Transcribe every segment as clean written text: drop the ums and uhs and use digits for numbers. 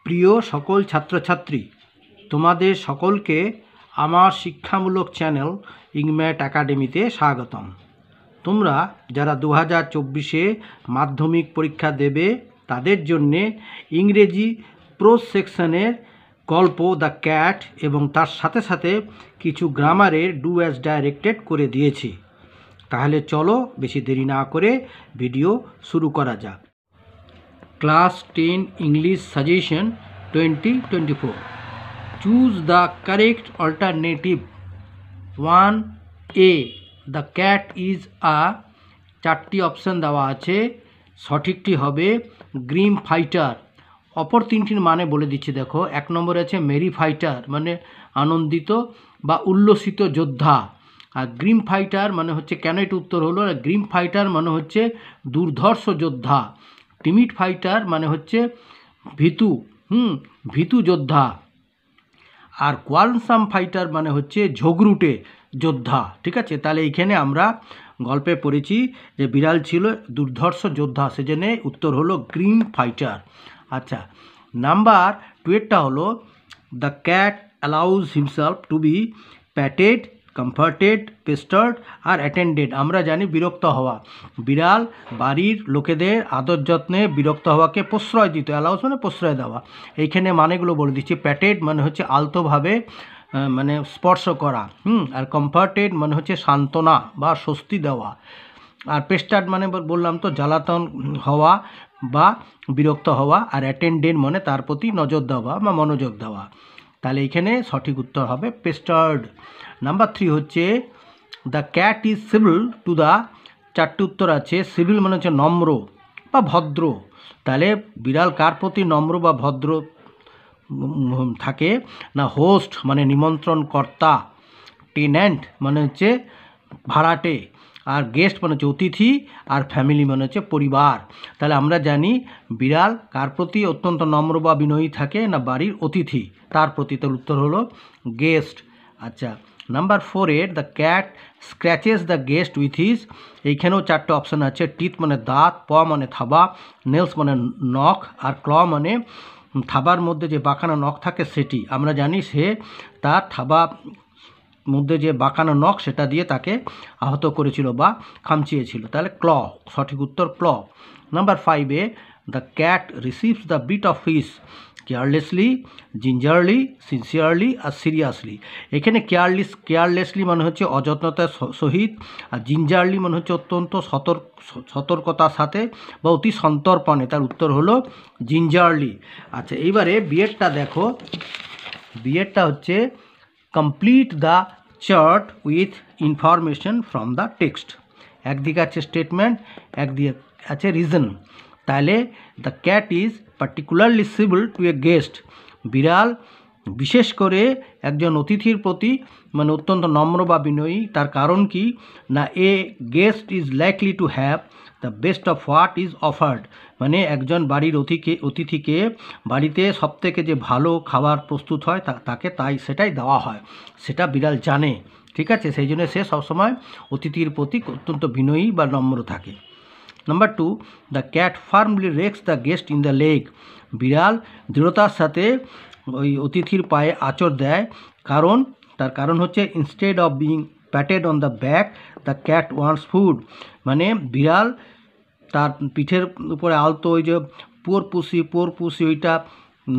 প্রিয় সকল ছাত্রছাত্রী, তোমাদের সকলকে আমার শিক্ষামূলক চ্যানেল ইংম্যাট একাডেমিতে স্বাগতম। তোমরা যারা 2024-এ মাধ্যমিক পরীক্ষা দেবে তাদের জন্যে ইংরেজি প্রোজ সেকশনের গল্প দ্য ক্যাট এবং তার সাথে সাথে কিছু গ্রামারের ডু অ্যাজ ডাইরেক্টেড করে দিয়েছি। তাহলে চলো বেশি দেরি না করে ভিডিও শুরু করা যাক। Class 10 English Suggestion 2024. Choose the correct alternative. 1A. The cat is a, চারটি অপশন দেওয়া আছে, সঠিকটি হবে গ্রিম ফাইটার। অপর তিনটির মানে বলে দিচ্ছি দেখো। 1 নম্বরে আছে মেরি ফাইটার, মানে আনন্দিত বা উল্লসিত যোদ্ধা। আর গ্রিম ফাইটার মানে হচ্ছে, কেন এটা উত্তর হলো, গ্রিম ফাইটার মানে হচ্ছে দুর্ধর্ষ যোদ্ধা। টিমিড ফাইটার মানে হচ্ছে ভীতু যোদ্ধা। আর কোয়ালসাম ফাইটার মানে হচ্ছে ঝগড়ুটে যোদ্ধা। ঠিক আছে, তাহলে এইখানে আমরা গল্পে পড়েছি যে বিড়াল ছিল দুর্ধর্ষ যোদ্ধা, সেজন্য উত্তর হলো গ্রিম ফাইটার। আচ্ছা, নাম্বার 2 হলো the cat allows himself to be patted, comforted, pestered আর অ্যাটেন্ডেড। আমরা জানি বিরক্ত হওয়া, বিড়াল বাড়ির লোকেদের আদর যত্নে বিরক্ত হওয়াকে প্রশ্রয় দিত। অ্যালাউজ মানে প্রশ্রয় দেওয়া। এইখানে মানেগুলো বলে দিচ্ছি। প্যাটেড মানে হচ্ছে আলতোভাবে মানে স্পর্শ করা, আর কমফর্টেড মানে হচ্ছে সান্ত্বনা বা স্বস্তি দেওয়া। আর পেস্টার্ড মানে বললাম তো জ্বালাতন হওয়া বা বিরক্ত হওয়া। আর অ্যাটেন্ডেড মানে তার প্রতি নজর দেওয়া বা মনোযোগ দেওয়া। তাহলে এখানে সঠিক উত্তর হবে পেস্টার্ড। নাম্বার 3 হচ্ছে the cat is civil to the, চারটি উত্তর আছে। সিভিল মানে হচ্ছে নম্র বা ভদ্র। তাহলে বিড়াল কার প্রতি নম্র বা ভদ্র থাকে না? হোস্ট মানে নিমন্ত্রণকর্তা, টেন্যান্ট মানে হচ্ছে ভাড়াটে, আর গেস্ট মানে হচ্ছে অতিথি, আর ফ্যামিলি মানে হচ্ছে পরিবার। তাহলে আমরা জানি বিড়াল কার প্রতি অত্যন্ত নম্র বা বিনয়ী থাকে না? বাড়ির অতিথি তার প্রতি। তার উত্তর হলো গেস্ট। আচ্ছা, number 4 the cat scratches the guest with his, এইখানেও চারটে অপশান আছে। টিথ মানে দাঁত, প মানে থাবা, নেলস মানে নখ, আর ক্ল মানে থাবার মধ্যে যে বাঁকানো নখ থাকে সেটি। আমরা জানি সে তার থাবা মধ্যে যে বাঁকানো নখ সেটা দিয়ে তাকে আহত করেছিল বা খামচিয়েছিল। তাহলে ক্ল, সঠিক উত্তর ক্ল। Number 5 the cat receives the bit of fish carelessly, gingerly, sincerely আর সিরিয়াসলি। এখানে কেয়ারলেসলি মানে হচ্ছে অযত্নতার সহিত, আর জিঞ্জারলি মানে হচ্ছে অত্যন্ত সতর্কতার সাথে বা অতি সন্তর্পণে। তার উত্তর হলো জিঞ্জারলি। আচ্ছা, এইবারে বিয়েরটা দেখো। বিয়েরটা হচ্ছে complete the chart with information from the text. একদিকে আছে স্টেটমেন্ট, একদিকে আছে রিজন। তাহলে the cat is particularly civil to a guest, বিড়াল বিশেষ করে একজন অতিথির প্রতি মানে অত্যন্ত নম্র বা বিনয়ী। তার কারণ কি না? A guest is likely to have the best of what is offered, মানে একজন বাড়ির অতিথিকে বাড়িতে সবথেকে যে ভালো খাবার প্রস্তুত হয় তাকে সেটাই দেওয়া হয়, সেটা বিড়াল জানে। ঠিক আছে, সেই জন্য সে সবসময় অতিথির প্রতি অত্যন্ত বিনয়ী বা নম্র থাকে। Number 2 the cat firmly Rex the guest in the leg, বিড়াল দৃঢ়তার সাথে ওই অতিথির পায়ে আঁচড় দেয়। তার কারণ হচ্ছে instead of being প্যাটেড on the back the cat wants food, মানে বিড়াল তার পিঠের উপরে আলতো ওই যে পোর পুষি ওইটা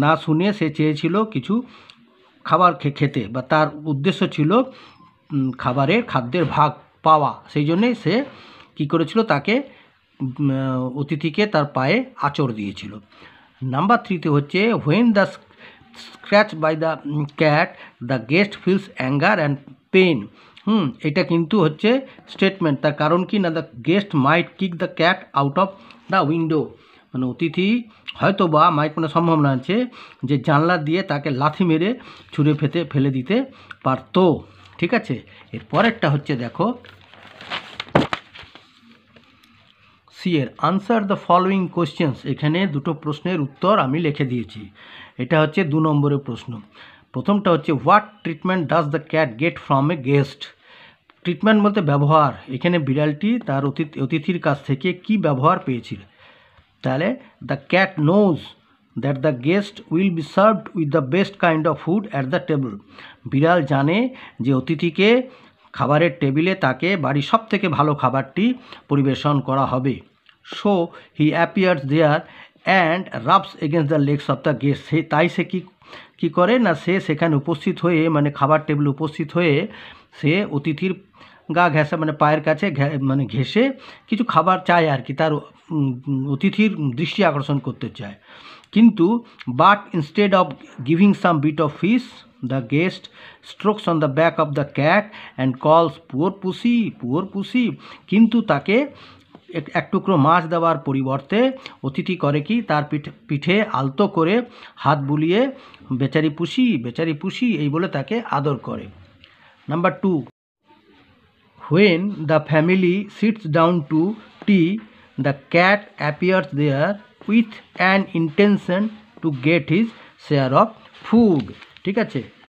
না শুনে সে চেয়েছিল কিছু খাবার খেতে, বা তার উদ্দেশ্য ছিল খাদ্যের ভাগ পাওয়া। সেই জন্যেই সে কী করেছিল, তাকে অতিথিকে তার পায়ে আঁচড় দিয়েছিল। নাম্বার 3 হচ্ছে when the scratch by the cat the guest feels anger and pain. এটা কিন্তু হচ্ছে স্টেটমেন্ট। তার কারণ কি না? The guest might kick the cat out of the window, মানে অতিথি হয়তো বা মাইট মানে সম্ভাবনা আছে যে জানলা দিয়ে তাকে লাথি মেরে ছুঁড়ে ফেলে দিতে পারত। ঠিক আছে, এর পরেরটা হচ্ছে দেখো সিয়ের আনসার দ্য ফলোয়িং কোয়েশ্চেন্স। এখানে দুটো প্রশ্নের উত্তর আমি লিখে দিয়েছি। এটা হচ্ছে 2 নম্বরের প্রশ্ন। প্রথমটা হচ্ছে what treatment does the cat get from a guest. Treatment বলতে ব্যবহার। এখানে বিড়ালটি তার অতিথির কাছ থেকে কি ব্যবহার পেয়েছিল। তাহলে the cat knows that the guest will be served with the best kind of food at the table. বিড়াল জানে যে অতিথিকে খাবারের টেবিলে তাকে বাড়ির সব থেকে ভালো খাবারটি পরিবেশন করা হবে। So he appears there and rubs against the legs of the guest. তাই সে কী করে না, সে সেখানে উপস্থিত হয়ে মানে খাবার টেবিলে উপস্থিত হয়ে সে অতিথির গা ঘেঁষে মানে পায়ের কাছে মানে ঘেঁষে কিছু খাবার চায় আর কি, তার অতিথির দৃষ্টি আকর্ষণ করতে চায়। কিন্তু but instead of giving some bit of fish the guest strokes on the back of the cat and calls poor pussy poor pussy. কিন্তু তাকে এক টুকরো মাছ দেওয়ার পরিবর্তে অতিথি করে কি, তার পিঠে আলতো করে হাত বুলিয়ে বেচারি পুষি এই বলে তাকে আদর করে। Number 2, when the family sits down to tea, the cat appears there with an intention to get his share of food। ঠিক আছে,